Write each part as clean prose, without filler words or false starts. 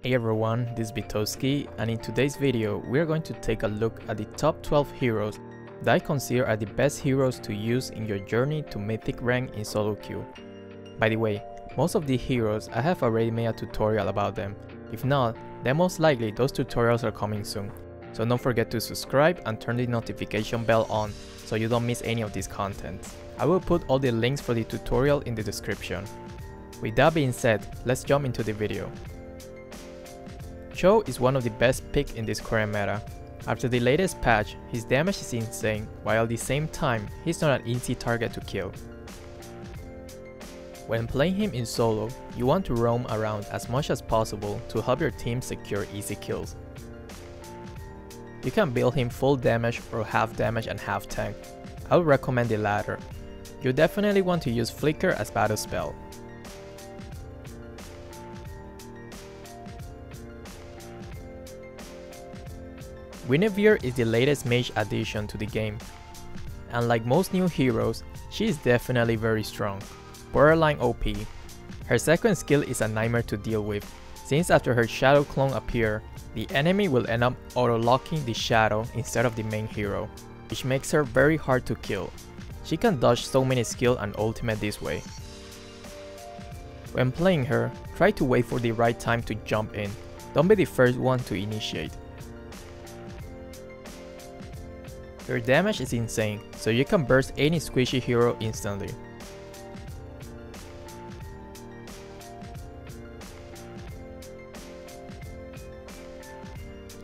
Hey everyone, this is Betosky, and in today's video we are going to take a look at the top 12 heroes that I consider are the best heroes to use in your journey to Mythic rank in solo queue. By the way, most of the heroes I have already made a tutorial about them. If not, then most likely those tutorials are coming soon. So don't forget to subscribe and turn the notification bell on so you don't miss any of this content. I will put all the links for the tutorial in the description. With that being said, let's jump into the video. Chou is one of the best picks in this current meta. After the latest patch, his damage is insane, while at the same time, he's not an easy target to kill. When playing him in solo, you want to roam around as much as possible to help your team secure easy kills. You can build him full damage or half damage and half tank. I would recommend the latter. You definitely want to use Flicker as battle spell. Guinevere is the latest mage addition to the game, and like most new heroes, she is definitely very strong, borderline OP. Her second skill is a nightmare to deal with, since after her shadow clone appear, the enemy will end up auto-locking the shadow instead of the main hero, which makes her very hard to kill. She can dodge so many skill and ultimate this way. When playing her, try to wait for the right time to jump in, don't be the first one to initiate. Your damage is insane, so you can burst any squishy hero instantly.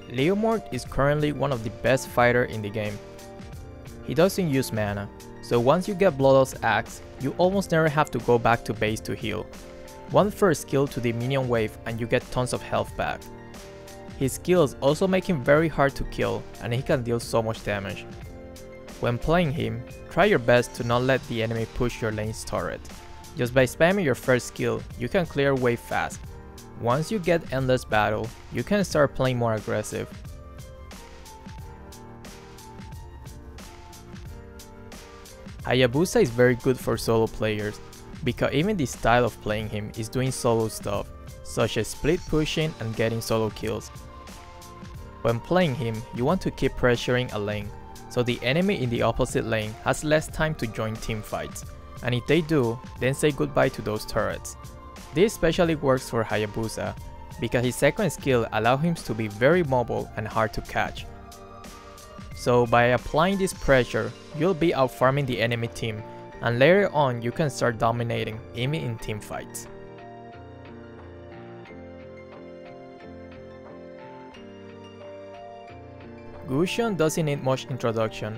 Leomord is currently one of the best fighters in the game. He doesn't use mana, so once you get Bloodlust Axe, you almost never have to go back to base to heal. One first skill to the minion wave and you get tons of health back. His skills also make him very hard to kill, and he can deal so much damage. When playing him, try your best to not let the enemy push your lane's turret. Just by spamming your first skill, you can clear wave fast. Once you get Endless Battle, you can start playing more aggressive. Hayabusa is very good for solo players, because even the style of playing him is doing solo stuff, such as split pushing and getting solo kills. When playing him, you want to keep pressuring a lane, so the enemy in the opposite lane has less time to join team fights, and if they do, then say goodbye to those turrets. This especially works for Hayabusa, because his second skill allows him to be very mobile and hard to catch. So by applying this pressure, you'll be out farming the enemy team, and later on you can start dominating even in team fights. Gusion doesn't need much introduction.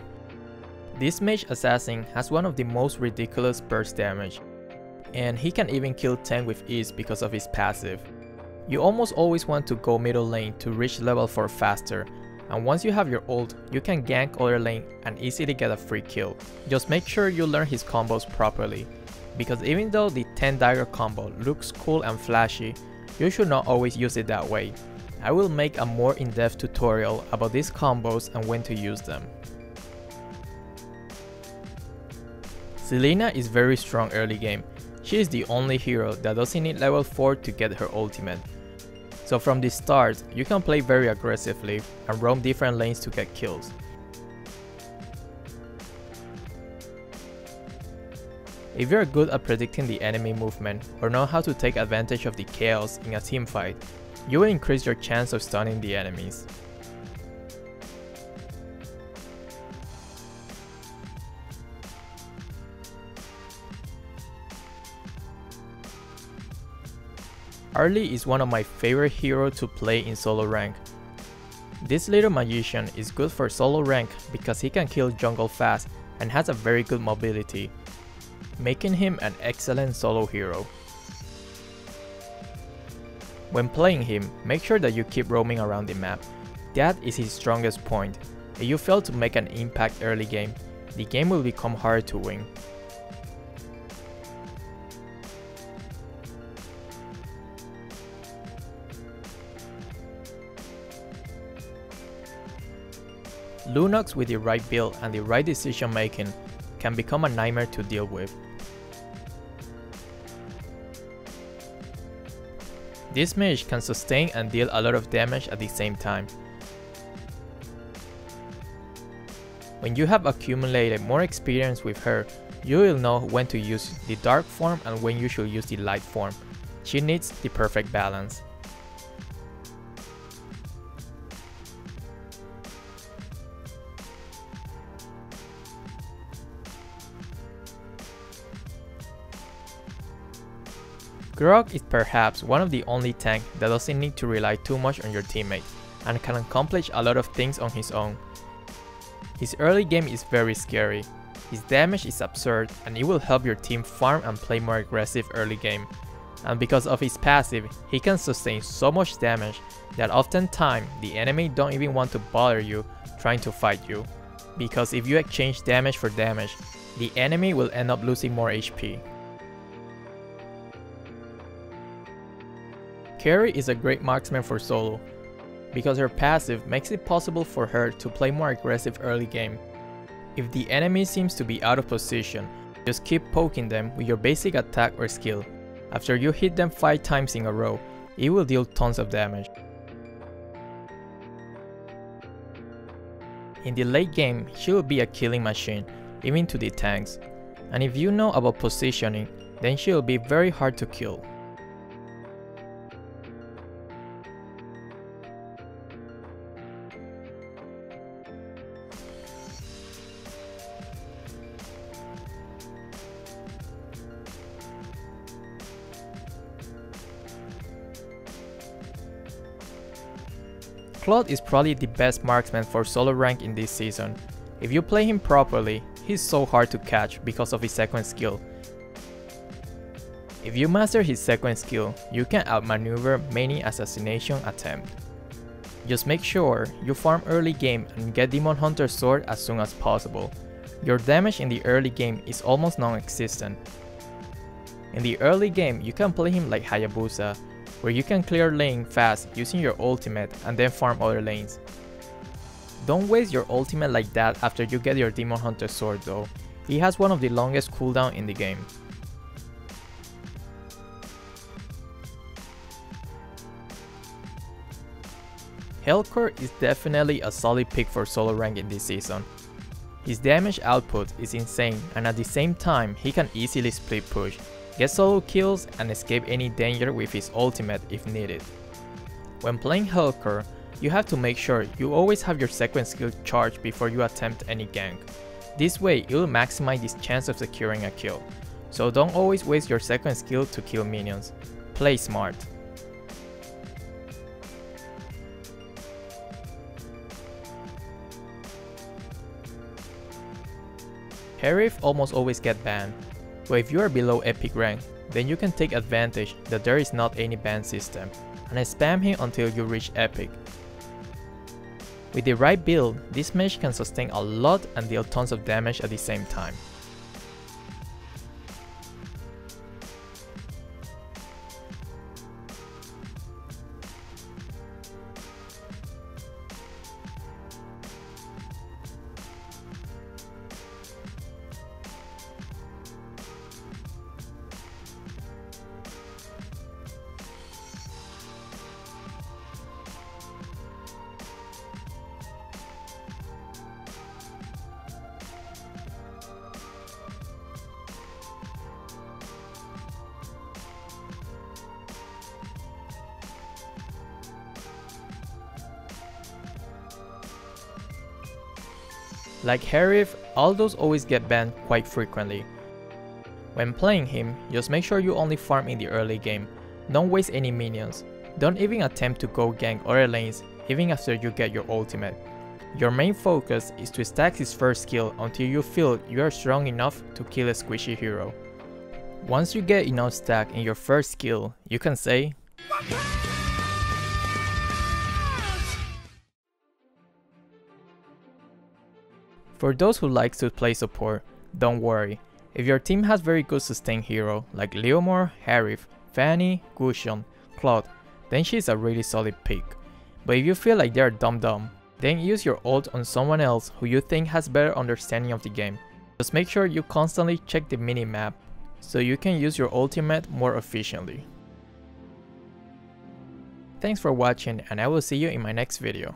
This mage assassin has one of the most ridiculous burst damage, and he can even kill 10 with ease because of his passive. You almost always want to go middle lane to reach level 4 faster, and once you have your ult, you can gank other lane and easily get a free kill. Just make sure you learn his combos properly, because even though the 10 dagger combo looks cool and flashy, you should not always use it that way. I will make a more in-depth tutorial about these combos and when to use them. Selena is very strong early game. She is the only hero that doesn't need level 4 to get her ultimate. So from the start, you can play very aggressively and roam different lanes to get kills. If you are good at predicting the enemy movement or know how to take advantage of the chaos in a teamfight, you will increase your chance of stunning the enemies. Harley is one of my favorite heroes to play in solo rank. This little magician is good for solo rank because he can kill jungle fast and has a very good mobility, making him an excellent solo hero. When playing him, make sure that you keep roaming around the map. That is his strongest point. If you fail to make an impact early game, the game will become hard to win. Lunox with the right build and the right decision making can become a nightmare to deal with. This mage can sustain and deal a lot of damage at the same time. When you have accumulated more experience with her, you will know when to use the dark form and when you should use the light form. She needs the perfect balance. Grog is perhaps one of the only tanks that doesn't need to rely too much on your teammate and can accomplish a lot of things on his own. His early game is very scary, his damage is absurd and it will help your team farm and play more aggressive early game. And because of his passive, he can sustain so much damage that oftentimes the enemy don't even want to bother you trying to fight you. Because if you exchange damage for damage, the enemy will end up losing more HP. Karrie is a great marksman for solo, because her passive makes it possible for her to play more aggressive early game. If the enemy seems to be out of position, just keep poking them with your basic attack or skill. After you hit them 5 times in a row, it will deal tons of damage. In the late game, she will be a killing machine, even to the tanks, and if you know about positioning, then she will be very hard to kill. Claude is probably the best marksman for solo rank in this season. If you play him properly, he's so hard to catch because of his second skill. If you master his second skill, you can outmaneuver many assassination attempts. Just make sure you farm early game and get Demon Hunter's sword as soon as possible. Your damage in the early game is almost non-existent. In the early game, you can play him like Hayabusa, where you can clear lane fast using your ultimate and then farm other lanes. Don't waste your ultimate like that after you get your Demon Hunter sword though, he has one of the longest cooldown in the game. Helcurt is definitely a solid pick for solo rank in this season. His damage output is insane and at the same time he can easily split push, get solo kills and escape any danger with his ultimate if needed. When playing Helcurt, you have to make sure you always have your second skill charged before you attempt any gank. This way it will maximize his chance of securing a kill, so don't always waste your second skill to kill minions. Play smart. Harith almost always get banned, but if you are below epic rank, then you can take advantage that there is not any ban system, and spam him until you reach epic. With the right build, this mage can sustain a lot and deal tons of damage at the same time. Like Harith, Aldous always get banned quite frequently. When playing him, just make sure you only farm in the early game. Don't waste any minions. Don't even attempt to go gank other lanes even after you get your ultimate. Your main focus is to stack his first skill until you feel you are strong enough to kill a squishy hero. Once you get enough stack in your first skill, you can say, For those who like to play support, don't worry. If your team has very good sustain hero like Leomore, Harith, Fanny, Gusion, Claude, then she's a really solid pick. But if you feel like they're dumb, then use your ult on someone else who you think has better understanding of the game. Just make sure you constantly check the minimap so you can use your ultimate more efficiently. Thanks for watching and I will see you in my next video.